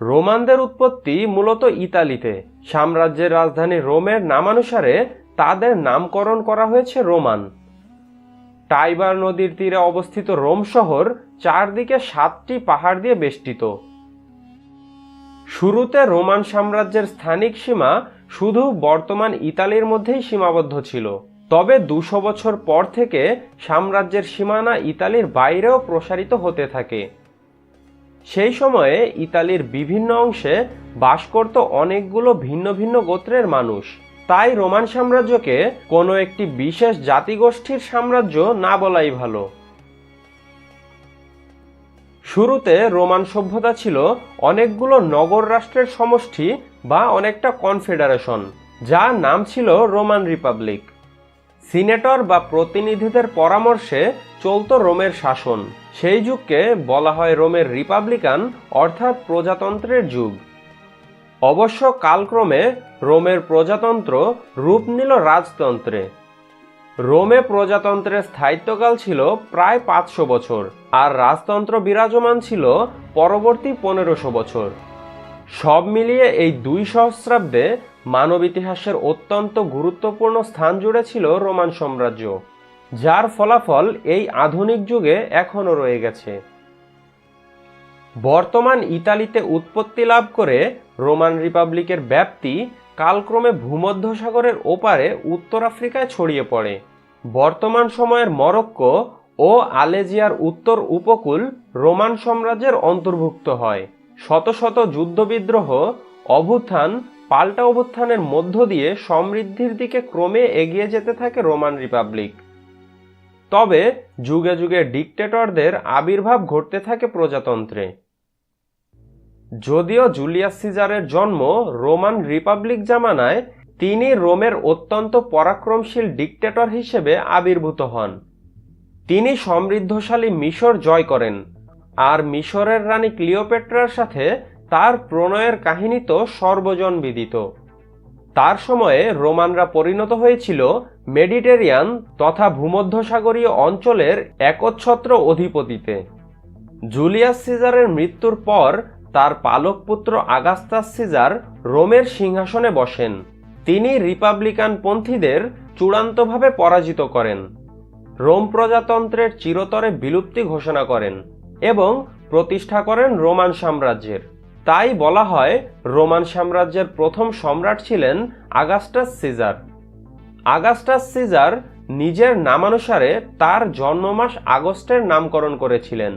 রোমানদের উৎপত্তি মূলত ইতালিতে। সাম্রাজ্যের রাজধানী রোমের নামানুসারে তাদের নামকরণ করা হয়েছে রোমান। টাইবার নদীর তীরে অবস্থিত রোম শহর চারদিকে 7টি পাহাড় দিয়ে বেষ্টিত। শুরুতে রোমান সাম্রাজ্যের স্থানিক সীমা শুধু বর্তমান ইতালির মধ্যেই সীমাবদ্ধ ছিল, তবে 200 বছর পর থেকে সাম্রাজ্যের সীমানা ইতালির বাইরেও প্রসারিত হতে থাকে। সেই সময়ে ইতালির বিভিন্ন অংশে বাস করত অনেকগুলো ভিন্ন ভিন্ন গোত্রের মানুষ। তাই রোমান সাম্রাজ্যকে কোনো একটি বিশেষ জাতিগোষ্ঠীর সাম্রাজ্য না বলাই ভালো। শুরুতে রোমান সভ্যতা ছিল অনেকগুলো নগর রাষ্ট্রের সমষ্টি বা অনেকটা কনফেডারেশন, যার নাম ছিল রোমান রিপাবলিক। সিনেটর বা প্রতিনিধিদের পরামর্শে চলত রোমের শাসন। সেই যুগকে বলা হয় রোমের রিপাবলিকান অর্থাৎ প্রজাতন্ত্রের যুগ। অবশ্য কালক্রমে রোমের প্রজাতন্ত্র রূপ নিল রাজতন্ত্রে। রোমে প্রজাতন্ত্রের স্থায়িত্বকাল ছিল প্রায় 500 বছর, আর রাজতন্ত্র বিরাজমান ছিল পরবর্তী 1500 বছর। সব মিলিয়ে এই 2 সহস্রাব্দে মানব ইতিহাসের অত্যন্ত গুরুত্বপূর্ণ স্থান জুড়ে ছিল রোমান সাম্রাজ্য, যার ফলাফল এই আধুনিক যুগে এখনো রয়ে গেছে। বর্তমান ইতালিতে উৎপত্তি লাভ করে রোমান রিপাবলিকের ব্যাপ্তি কালক্রমে ভূমধ্যসাগরের ওপারে উত্তর আফ্রিকায় ছড়িয়ে পড়ে। বর্তমান সময়ের মরক্কো ও আলেজিয়ার উত্তর উপকূল রোমান সাম্রাজ্যের অন্তর্ভুক্ত হয়। শত শত যুদ্ধবিদ্রোহ, অভ্যুত্থান, পাল্টা অভ্যুত্থানের মধ্য দিয়ে সমৃদ্ধির দিকে ক্রমে এগিয়ে যেতে থাকে রোমান রিপাবলিক। তবে যুগে যুগে ডিক্টেটরদের আবির্ভাব ঘটতে থাকে প্রজাতন্ত্রে। যদিও জুলিয়াস সিজারের জন্ম রোমান রিপাবলিক জামানায়, তিনি রোমের অত্যন্ত পরাক্রমশীল ডিক্টেটর হিসেবে আবির্ভূত হন। তিনি সমৃদ্ধশালী মিশর জয় করেন, আর মিশরের রানী ক্লিওপেট্রার সাথে তার প্রণয়ের কাহিনী তো সর্বজনবিদিত। তার সময়ে রোমানরা পরিণত হয়েছিল মেডিটেরিয়ান তথা ভূমধ্যসাগরীয় অঞ্চলের একচ্ছত্র অধিপতিতে। জুলিয়াস সিজারের মৃত্যুর পর তার পালক পুত্র আগাস্টাস সিজার রোমের সিংহাসনে বসেন। তিনি রিপাবলিকান পন্থীদের চূড়ান্তভাবে পরাজিত করেন, রোম প্রজাতন্ত্রের চিরতরে বিলুপ্তি ঘোষণা করেন এবং প্রতিষ্ঠা করেন রোমান সাম্রাজ্যের। তাই বলা হয় রোমান সাম্রাজ্যের প্রথম সম্রাট ছিলেন আগাস্টাস সিজার। আগাস্টাস সিজার নিজের নামানুসারে তার জন্মমাস আগস্টের নামকরণ করেছিলেন।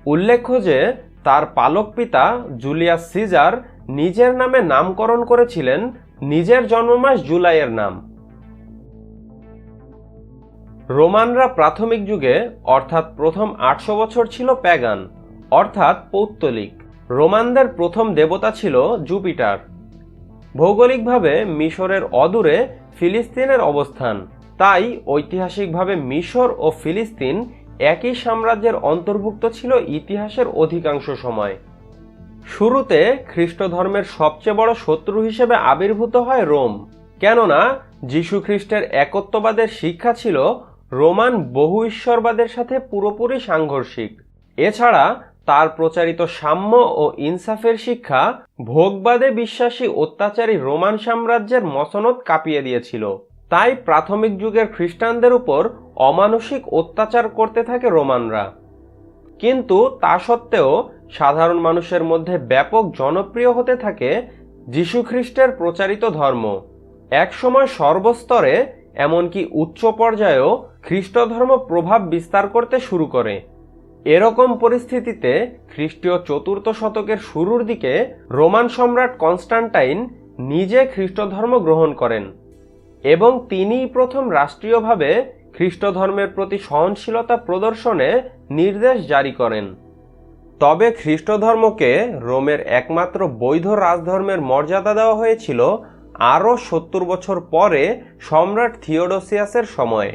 উল্লেখ্য যে তার পালক পিতা জুলিয়াস সিজার নিজের নামে নামকরণ করেছিলেন নিজের জন্মমাস জুলাইয়ের নাম। রোমানরা প্রাথমিক যুগে অর্থাৎ প্রথম 800 বছর ছিল প্যাগান অর্থাৎ পৌত্তলিক। রোমানদের প্রথম দেবতা ছিল জুপিটার। ভৌগোলিকভাবে মিশরের অদূরে ফিলিস্তিনের অবস্থান, তাই ঐতিহাসিকভাবে মিশর ও ফিলিস্তিন একই সাম্রাজ্যের অন্তর্ভুক্ত ছিল ইতিহাসের অধিকাংশ সময়। শুরুতে খ্রিস্ট ধর্মের সবচেয়ে বড় শত্রু হিসেবে আবির্ভূত হয় রোম, কেননা যীশু খ্রিস্টের একত্ববাদের শিক্ষা ছিল রোমান বহু ঈশ্বরবাদের সাথে পুরোপুরি সাংঘর্ষিক। এছাড়া তার প্রচারিত সাম্য ও ইনসাফের শিক্ষা ভোগবাদে বিশ্বাসী অত্যাচারী রোমান সাম্রাজ্যের মসনদ কাঁপিয়ে দিয়েছিল। তাই প্রাথমিক যুগের খ্রিস্টানদের উপর অমানসিক অত্যাচার করতে থাকে রোমানরা। কিন্তু তা সত্ত্বেও সাধারণ মানুষের মধ্যে ব্যাপক জনপ্রিয় হতে থাকে যীশু খ্রিস্টের প্রচারিত ধর্ম। একসময় সর্বস্তরে এমনকি উচ্চ পর্যায়েও খ্রিস্ট ধর্ম প্রভাব বিস্তার করতে শুরু করে। এরকম পরিস্থিতিতে খ্রিস্টীয় 4th শতকের শুরুর দিকে রোমান সম্রাট কনস্টান্টাইন নিজে খ্রিস্ট ধর্ম গ্রহণ করেন এবং তিনিই প্রথম রাষ্ট্রীয়ভাবে খ্রিস্ট ধর্মের প্রতি সহনশীলতা প্রদর্শনে নির্দেশ জারি করেন। তবে খ্রিস্ট ধর্মকে রোমের একমাত্র বৈধ রাজধর্মের মর্যাদা দেওয়া হয়েছিল আরও 70 বছর পরে সম্রাট থিওডোসিয়াসের সময়ে।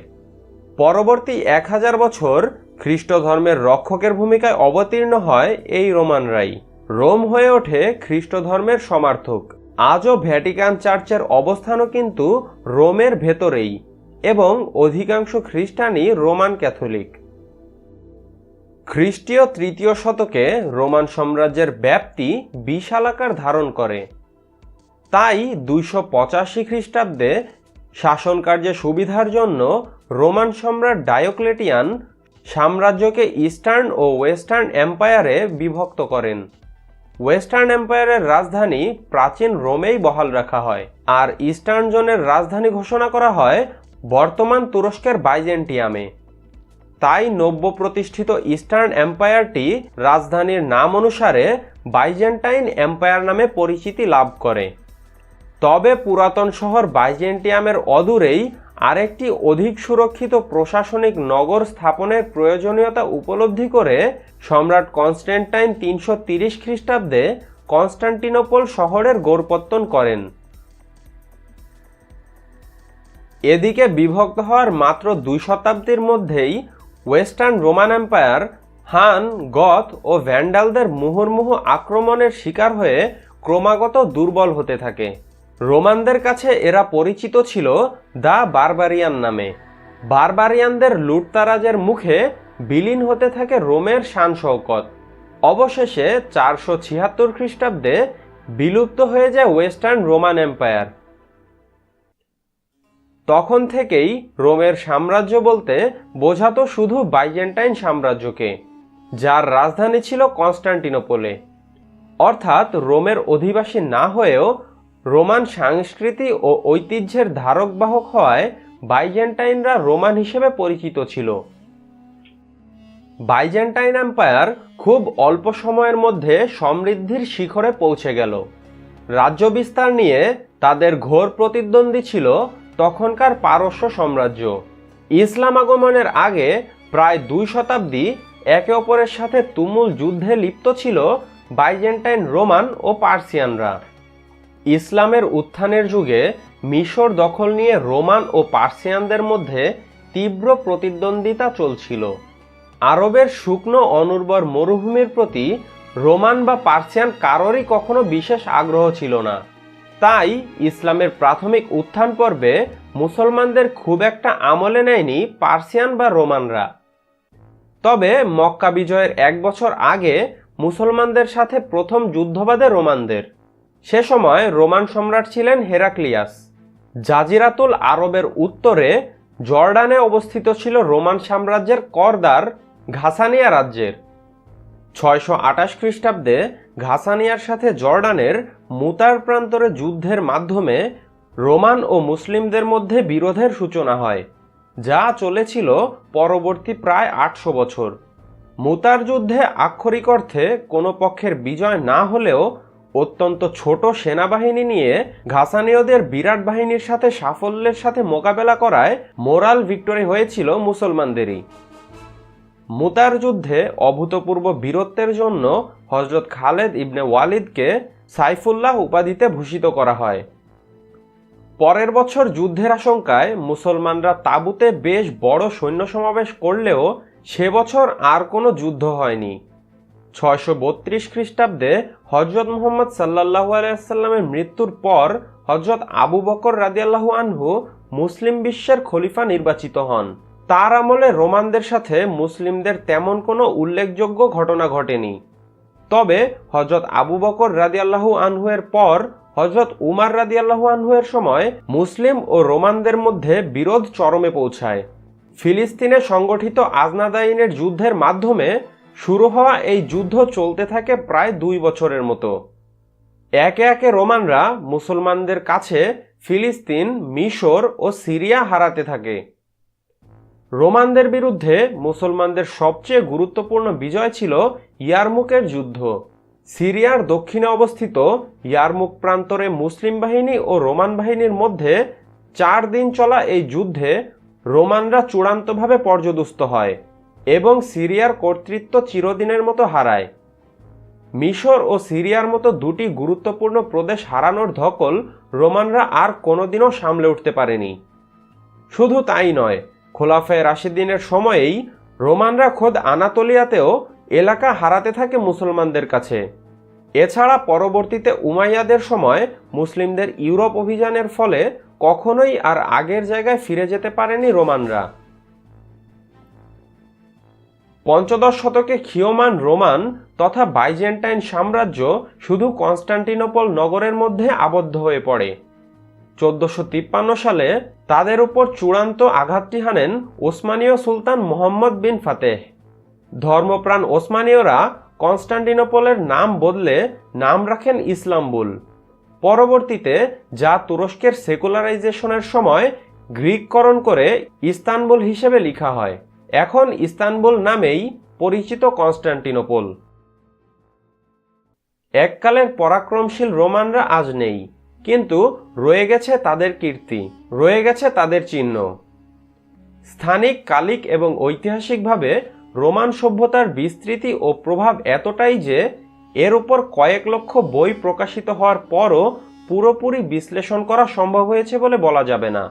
পরবর্তী 1000 বছর খ্রিস্ট ধর্মের রক্ষকের ভূমিকায় অবতীর্ণ হয় এই রোমানরাই। রোম হয়ে ওঠে খ্রিস্ট ধর্মের সমার্থক। আজও ভ্যাটিকান চার্চের অবস্থানও কিন্তু রোমের ভেতরেই এবং অধিকাংশ খ্রিস্টানই রোমান ক্যাথলিক। খ্রিস্টীয় তৃতীয় শতকে রোমান সাম্রাজ্যের ব্যাপ্তি বিশাল আকার ধারণ করে। তাই 285 খ্রিস্টাব্দে শাসনকার্যের সুবিধার জন্য রোমান সম্রাট ডায়োক্লেটিয়ান সাম্রাজ্যকে ইস্টার্ন ও ওয়েস্টার্ন এম্পায়ারে বিভক্ত করেন। ওয়েস্টার্ন এম্পায়ারের রাজধানী প্রাচীন রোমেই বহাল রাখা হয়, আর ইস্টার্ন জোনের রাজধানী ঘোষণা করা হয় বর্তমান তুরস্কের বাইজেন্টিয়ামে। তাই নব্য প্রতিষ্ঠিত ইস্টার্ন এম্পায়ারটি রাজধানীর নাম অনুসারে বাইজেন্টাইন এম্পায়ার নামে পরিচিতি লাভ করে। তবে পুরাতন শহর বাইজেন্টিয়ামের অদূরেই আরেকটি অধিক সুরক্ষিত প্রশাসনিক নগর স্থাপনের প্রয়োজনীয়তা উপলব্ধি করে সম্রাট কনস্ট্যান্টাইন 330 খ্রিস্টাব্দে কনস্টান্টিনোপল শহরের গোড়পত্তন করেন। এদিকে বিভক্ত হওয়ার মাত্র 2 শতাব্দীর মধ্যেই ওয়েস্টার্ন রোমান এম্পায়ার হান, গথ ও ভ্যান্ডালদের মুহুর্মুহু আক্রমণের শিকার হয়ে ক্রমাগত দুর্বল হতে থাকে। রোমানদের কাছে এরা পরিচিত ছিল দ্য বারবারিয়ান নামে। বারবারিয়ানদের লুটতারাজের মুখে বিলীন হতে থাকে রোমের শান শৌকত। অবশেষে 476 খ্রিস্টাব্দে বিলুপ্ত হয়ে যায় ওয়েস্টার্ন রোমান এম্পায়ার। তখন থেকেই রোমের সাম্রাজ্য বলতে বোঝাতো শুধু বাইজেন্টাইন সাম্রাজ্যকে, যার রাজধানী ছিল কনস্টান্টিনোপলে। অর্থাৎ রোমের অধিবাসী না হয়েও রোমান সংস্কৃতি ও ঐতিহ্যের ধারক বাহক হওয়ায় বাইজেন্টাইনরা রোমান হিসেবে পরিচিত ছিল। বাইজেন্টাইন এম্পায়ার খুব অল্প সময়ের মধ্যে সমৃদ্ধির শিখরে পৌঁছে গেল। রাজ্য বিস্তার নিয়ে তাদের ঘোর প্রতিদ্বন্দ্বী ছিল তখনকার পারস্য সাম্রাজ্য। ইসলাম আগমনের আগে প্রায় 2 শতাব্দী একে অপরের সাথে তুমুল যুদ্ধে লিপ্ত ছিল বাইজেন্টাইন, রোমান ও পার্সিয়ানরা। ইসলামের উত্থানের যুগে মিশর দখল নিয়ে রোমান ও পার্সিয়ানদের মধ্যে তীব্র প্রতিদ্বন্দ্বিতা চলছিল। আরবের শুকনো অনুর্বর মরুভূমির প্রতি রোমান বা পার্সিয়ান কারোরই কখনো বিশেষ আগ্রহ ছিল না। তাই ইসলামের প্রাথমিক উত্থান পর্বে মুসলমানদের খুব একটা আমলে নেয়নি পার্সিয়ান বা রোমানরা। তবে মক্কা বিজয়ের 1 বছর আগে মুসলমানদের সাথে প্রথম যুদ্ধ বাধে রোমানদের। সে সময় রোমান সম্রাট ছিলেন হেরাক্লিয়াস। জাজিরাতুল আরবের উত্তরে জর্ডানে অবস্থিত ছিল রোমান সাম্রাজ্যের করদার ঘাসানিয়া রাজ্যের। 628 খ্রিস্টাব্দে ঘাসানিয়ার সাথে জর্ডানের মুতার প্রান্তরে যুদ্ধের মাধ্যমে রোমান ও মুসলিমদের মধ্যে বিরোধের সূচনা হয়, যা চলেছিল পরবর্তী প্রায় 800 বছর। মুতার যুদ্ধে আক্ষরিক অর্থে কোনো পক্ষের বিজয় না হলেও অত্যন্ত ছোট সেনাবাহিনী নিয়ে ঘাসানীয়দের বিরাট বাহিনীর সাথে সাফল্যের সাথে মোকাবেলা করায় মোরাল ভিক্টরি হয়েছিল মুসলমানদেরই। মুতার যুদ্ধে অভূতপূর্ব বীরত্বের জন্য হযরত খালেদ ইবনে ওয়ালিদকে সাইফুল্লাহ উপাধিতে ভূষিত করা হয়। পরের বছর যুদ্ধের আশঙ্কায় মুসলমানরা তাবুতে বেশ বড় সৈন্য সমাবেশ করলেও সে বছর আর কোনো যুদ্ধ হয়নি। 632 খ্রিস্টাব্দে হযরত মুহাম্মদ সাল্লাল্লাহু আলাইহি ওয়াসাল্লামের মৃত্যুর পর হযরত আবু বকর রাদিয়াল্লাহু আনহু মুসলিম বিশ্বের খলিফা নির্বাচিত হন। তার আমলে রোমানদের সাথে মুসলিমদের তেমন কোনো উল্লেখযোগ্য ঘটনা ঘটেনি। তবে হযরত আবু বকর রাদিয়াল্লাহু আনহু এর পর হযরত উমার রাদিয়াল্লাহু আনহু এর সময় মুসলিম ও রোমানদের মধ্যে বিরোধ চরমে পৌঁছায়। ফিলিস্তিনে সংগঠিত আজনাদাইনের যুদ্ধের মাধ্যমে শুরু হওয়া এই যুদ্ধ চলতে থাকে প্রায় 2 বছরের মতো। একে একে রোমানরা মুসলমানদের কাছে ফিলিস্তিন, মিশর ও সিরিয়া হারাতে থাকে। রোমানদের বিরুদ্ধে মুসলমানদের সবচেয়ে গুরুত্বপূর্ণ বিজয় ছিল ইয়ারমুকের যুদ্ধ। সিরিয়ার দক্ষিণে অবস্থিত ইয়ারমুক প্রান্তরে মুসলিম বাহিনী ও রোমান বাহিনীর মধ্যে 4 দিন চলা এই যুদ্ধে রোমানরা চূড়ান্তভাবে পর্যদুস্ত হয় এবং সিরিয়ার কর্তৃত্ব চিরদিনের মতো হারায়। মিশর ও সিরিয়ার মতো 2টি গুরুত্বপূর্ণ প্রদেশ হারানোর ধকল রোমানরা আর কোনোদিনও সামলে উঠতে পারেনি। শুধু তাই নয়, খোলাফায়ে রাশিদিনের সময়েই রোমানরা খোদ আনাতোলিয়াতেও এলাকা হারাতে থাকে মুসলমানদের কাছে। এছাড়া পরবর্তীতে উমাইয়াদের সময় মুসলিমদের ইউরোপ অভিযানের ফলে কখনোই আর আগের জায়গায় ফিরে যেতে পারেনি রোমানরা। পঞ্চদশ শতকে ক্ষীয়মান রোমান তথা বাইজেন্টাইন সাম্রাজ্য শুধু কনস্টান্টিনোপল নগরের মধ্যে আবদ্ধ হয়ে পড়ে। 1453 সালে তাদের উপর চূড়ান্ত আঘাতটি হানেন ওসমানীয় সুলতান মোহাম্মদ বিন ফাতেহ। ধর্মপ্রাণ ওসমানীয়রা কনস্টান্টিনোপলের নাম বদলে নাম রাখেন ইসলাম্বুল। পরবর্তীতে যা তুরস্কের সেকুলারাইজেশনের সময় গ্রিককরণ করে ইস্তানবুল হিসেবে লেখা হয়। এখন ইস্তানবুল নামেই পরিচিত কনস্টান্টিনোপল। এককালের পরাক্রমশীল রোমানরা আজ নেই, কিন্তু রয়ে গেছে তাদের কীর্তি, রয়ে গেছে তাদের চিহ্ন। স্থানিক, কালিক এবং ঐতিহাসিকভাবে রোমান সভ্যতার বিস্তৃতি ও প্রভাব এতটাই যে এর উপর কয়েক লক্ষ বই প্রকাশিত হওয়ার পরও পুরোপুরি বিশ্লেষণ করা সম্ভব হয়েছে বলে বলা যাবে না।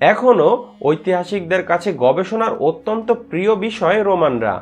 এখনও ঐতিহাসিকদের কাছে গবেষণার অত্যন্ত প্রিয় বিষয় রোমানরা,